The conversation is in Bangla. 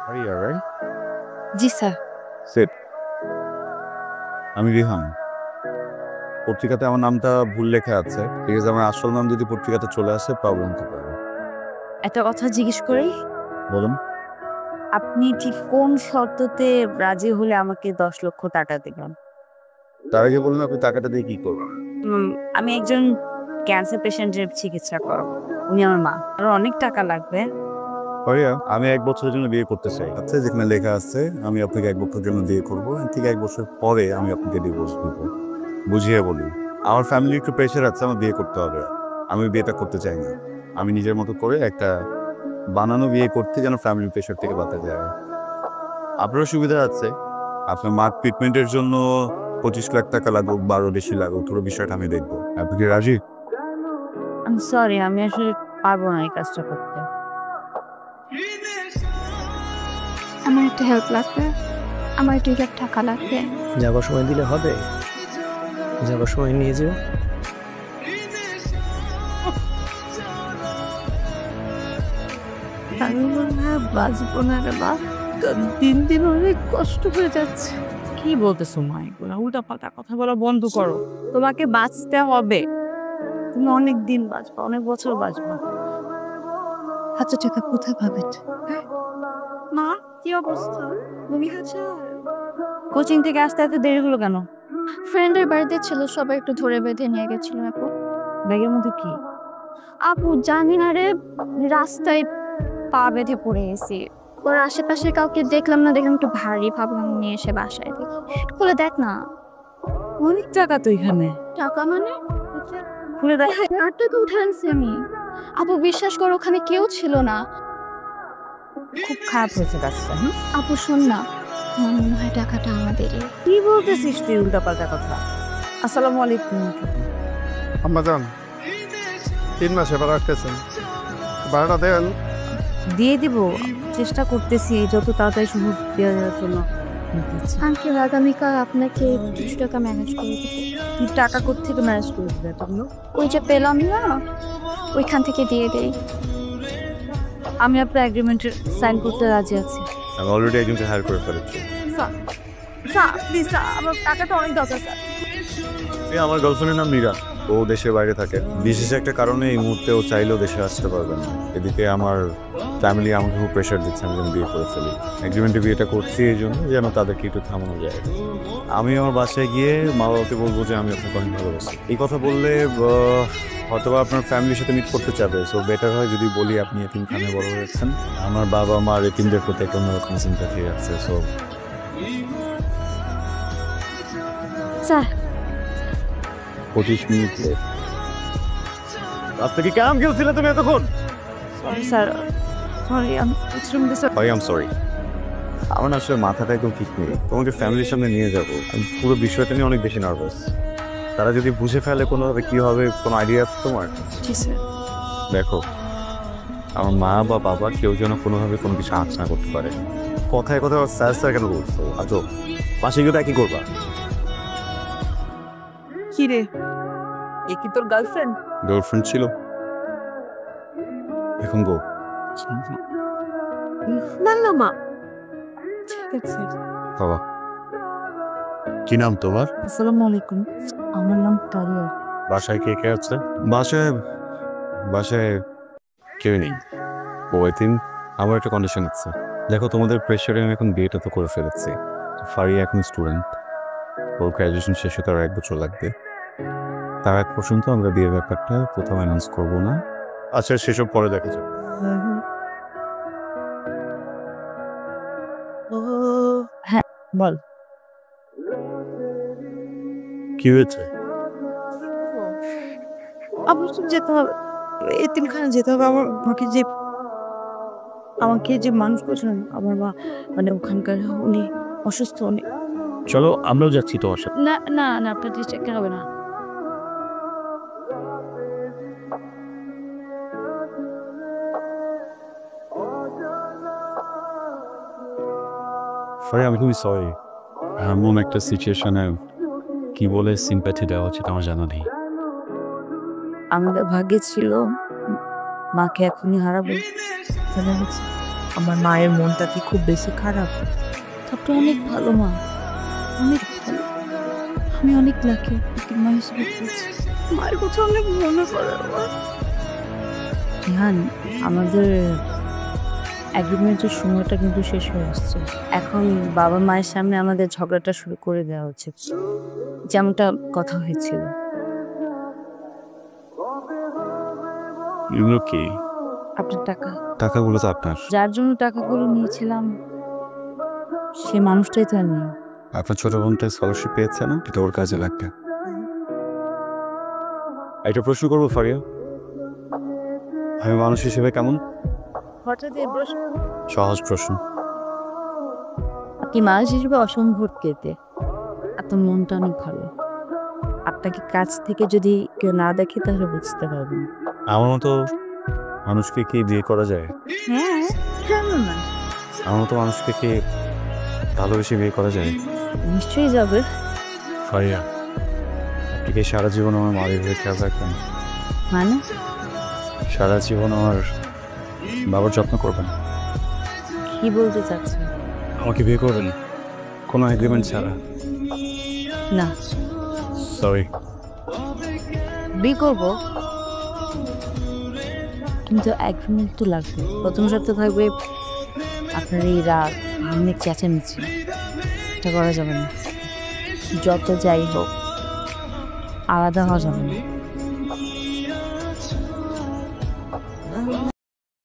Are you alright? G sir. Sit. আমি রিহান। পত্রিকাতে আমার নামটা ভুল লেখা আছে। ঠিক আছে, আমার আসল নাম যদি পত্রিকাতে চলে আসে প্রবলেম হতে পারে। একটা কথা জিজ্ঞেস করি, বলুন। আপনি ঠিক কোন শর্ততে রাজি হলে আমাকে 10 লক্ষ টাকা দিবেন? তার আগে বলুন আপনি টাকাটা দিয়ে কি করবেন? আমি একজন ক্যান্সার পেশেন্টের চিকিৎসা করাবো। উনি আমার মা। আর অনেক টাকা লাগবে। ভাইয়া, আমি 1 বছরের জন্য বিয়ে করতে চাই। আচ্ছা, যেখানে লেখা আছে আমি আপনাকে 1 বছরের জন্য বিয়ে করবো, ঠিক 1 বছর পরে আমি আপনাকে ডিভোর্স দিব। বুঝিয়ে বলি, আমার ফ্যামিলি একটু প্রেশার আছে, আমার বিয়ে করতে হবে। আমি বিয়েটা করতে চাই না। আমি নিজের মতো করে একটা বানানো বিয়ে করতে, যেন ফ্যামিলি প্রেশার থেকে বাঁচা যায়। আপনারও সুবিধা আছে। আপনার মার ট্রিটমেন্টের জন্য 25 লাখ টাকা লাগুক, 12 বেশি লাগুক, পুরো বিষয়টা আমি দেখবো। আপনি কি রাজি? আমি সরি, আমি আসলে পারবো না এই কাজটা করতে। আমার একটা হেল্প লাগবে, আমার 2 লাখ টাকা লাগবে। যাবার সময় দিলে হবে? যাবার সময় নিয়ে যেও। আমি মনে হয় বাঁচবো না রে মা। দিন দিন অনেক কষ্ট হয়ে যাচ্ছে। কি বলতেছো মা? এগুলা উল্টা পাল্টা কথা বলা বন্ধ করো। তোমাকে বাঁচতে হবে। তুমি অনেক দিন বাঁচবা, অনেক বছর বাঁচবা। এত টাকা কোথায় পাবেন? মা, কি অবস্থা? তুমি কোচিং থেকে আসতে এত দেরি হলো কেন? ফ্রেন্ডের বাড়িতে ছিল, সবাই একটু ধরে বেঁধে নিয়ে গেছিল আপু। ব্যাগের মধ্যে কি? আপু জানি না রে, রাস্তায় পা বেঁধে পড়ে গেছি। ওর আশেপাশে কাউকে দেখলাম না, দেখলাম একটু ভারী, ভাবলাম নিয়ে এসে বাসায় দেখি। খুলে দেখ না। অনেক টাকা তো এখানে। টাকা মানে? খুলে দেখ। 1000 টাকা উঠে আনছি আমি। আপু বিশ্বাস করো, ওখানে কেউ ছিল না। খুব খারাপ হয়েছে কাজটা। আপু শোন না, আমার মনে হয় টাকাটা আমাদেরই। কি বলতেছিস তুই উল্টা পাল্টা কথা? আসসালামু আলাইকুম। আম্মাজান, 3 মাসে ভাড়া রাখতেছেন, ভাড়াটা দেন। দিয়ে দিব, চেষ্টা করতেছি যত তাড়াতাড়ি সম্ভব দেওয়ার জন্য। আঙ্কেল আগামীকাল আপনাকে কিছু টাকা ম্যানেজ করে দেবো। তুই টাকা কোত্থেকে ম্যানেজ করে দিবে তুমি? ওই যে পেলাম না, ওইখান থেকে দিয়ে দেই। আমি আপনার এগ্রিমেন্টে সাইন করতে রাজি আছি। আমি অলরেডি একজনকে হায়ার করে ফেলেছি। স্যার, স্যার প্লিজ স্যার, আমার টাকাটা অনেক দরকার স্যার। আমার গার্লফ্রেন্ডের নাম মীরা। ও দেশের বাইরে থাকে। বিশেষ একটা কারণে এই মুহূর্তে ও চাইলেও দেশে আসতে পারবে না। এদিকে আমার ফ্যামিলি আমাকে খুব প্রেশার দিচ্ছে আমি যেন বিয়ে করে ফেলি। এগ্রিমেন্টে বিয়েটা করছি এই জন্য যেন তাদেরকে একটু থামানো যায়। আমি আমার বাসায় গিয়ে মা বাবাকে বলবো যে আমি আপনাকে অনেক ভালোবাসি। এই কথা বললে হয়তো আপনার ফ্যামিলির সাথে মিট করতে চাবে। সো বেটার হয় যদি বলি আপনি এতিমখানায় বড় হয়েছেন। আমার বাবা মা এতিমদের প্রতি একটা অন্যরকম সিম্প্যাথি আছে। সো স্যার 25 মিনিট রাস্তা কি কেমন গেছিলে তুমি এতক্ষণ? সরি স্যার, সরি, আমি পরিশ্রম দিতে। I am sorry. আমার না আসলে মাথাটা একদম ঠিক নেই। তোমাকে ফ্যামিলির সামনে নিয়ে যাব, আমি পুরো বিষয়টা নিয়ে অনেক বেশি নার্ভাস। তারা যদি বুঝে ফেলে কোনোভাবে কি হবে, কোনো আইডিয়া আছে তোমার? জি স্যার। দেখো, আমার মা বা বাবা কেউ যেন কোনোভাবে কোনো কিছু আঁচ না করতে পারে। কথায় কথায় স্যার স্যার কেন বলছো? আচ্ছা, পাশে গিয়ে কি করবা? কি রে, এ কি তোর গার্লফ্রেন্ড? গার্লফ্রেন্ড ছিল, এখন বউ। না না মা, ঠিক আছে। বাবা, কি নাম তোমার? আসসালামু আলাইকুম, আমার নাম তারিয়া। বাসায় কে কে আছে? বাসায় বাসায় কেউ নেই। বউতিন। আমার একটা কন্ডিশন আছে। দেখো, তোমাদের প্রেশারে আমি এখন বিয়েটা তো করে ফেলেছি। ফারিয়া এখন স্টুডেন্ট, ওর গ্র্যাজুয়েশন শেষ হতে আর 1 বছর লাগবে। তার এক পর্যন্ত আমরা বিয়ের ব্যাপারটা কোথাও অ্যানাউন্স করবো না। আচ্ছা, সেসব পরে দেখা যাবে। হ্যাঁ বল। কি হয়েছে? আমার তো যেতে হবে, এতিমখানা যেতে হবে। আমাকে যে মানুষ করছিলেন আমার মা, মানে ওখানকার, উনি অসুস্থ। উনি। চলো আমরাও যাচ্ছি তোমার সাথে। না না না, আপনার ডিস্ট্রাক্ট হবে না। ফারিয়া, আমি খুবই সরি। এমন একটা সিচুয়েশনে কি বলে সিম্প্যাথি দেওয়া উচিত আমার জানা নেই। আমাদের ভাগ্যে ছিল মাকে এখনই হারাবো, তাহলে হচ্ছে আমার মায়ের মনটা কি খুব বেশি খারাপ? তারপরে অনেক ভালো মা, অনেক ভালো। আমি অনেক লাকি মা হিসেবে পেয়েছি। মায়ের কথা অনেক মনে পড়ে আমার। রিহান, আমাদের এগ্রিমেন্টের সময়টা কিন্তু শেষ হয়ে আসছে। এখন বাবা মায়ের সামনে আমাদের ঝগড়াটা শুরু করে দেওয়া উচিত, যেমনটা কথা হয়েছিল। এগুলো কি? আপনার টাকা, টাকাগুলো তো আপনার। যার জন্য টাকাগুলো নিয়েছিলাম সে মানুষটাই তো আর নেই। আপনার ছোট বোনটা স্কলারশিপ পেয়েছে না, এটা ওর কাজে লাগবে। একটা প্রশ্ন করবো ফারিয়া, আমি মানুষ হিসেবে কেমন? হঠাৎ এই প্রশ্ন? সহজ প্রশ্ন। আপনি মানুষ হিসেবে অসম্ভব কেতে, আপনার মনটা অনেক ভালো। আপনাকে কাছ থেকে যদি কেউ না দেখে তাহলে বুঝতে পারবেন। আমার মতো মানুষকে কি বিয়ে করা যায়? হ্যাঁ, কেন না? আমার মতো মানুষকে কি ভালোবেসে বিয়ে করা যায়? নিশ্চয়ই যাবে। ফারিয়া, আপনি কি সারা জীবন আমার মায়ের হয়ে খেয়াল রাখবেন? মানে সারা জীবন আমার বাবার যত্ন করবেন? কি বলতে চাচ্ছেন? আমাকে বিয়ে করবেন কোনো এগ্রিমেন্ট ছাড়া? না, সরি। বিয়ে করবো, কিন্তু এগ্রিমেন্ট তো লাগবে। প্রথম শর্ত থাকবে আপনার এই রাগ, অনেক চেঁচামেচি, এটা করা যাবে না। যত যাই হোক আলাদা হওয়া যাবে না।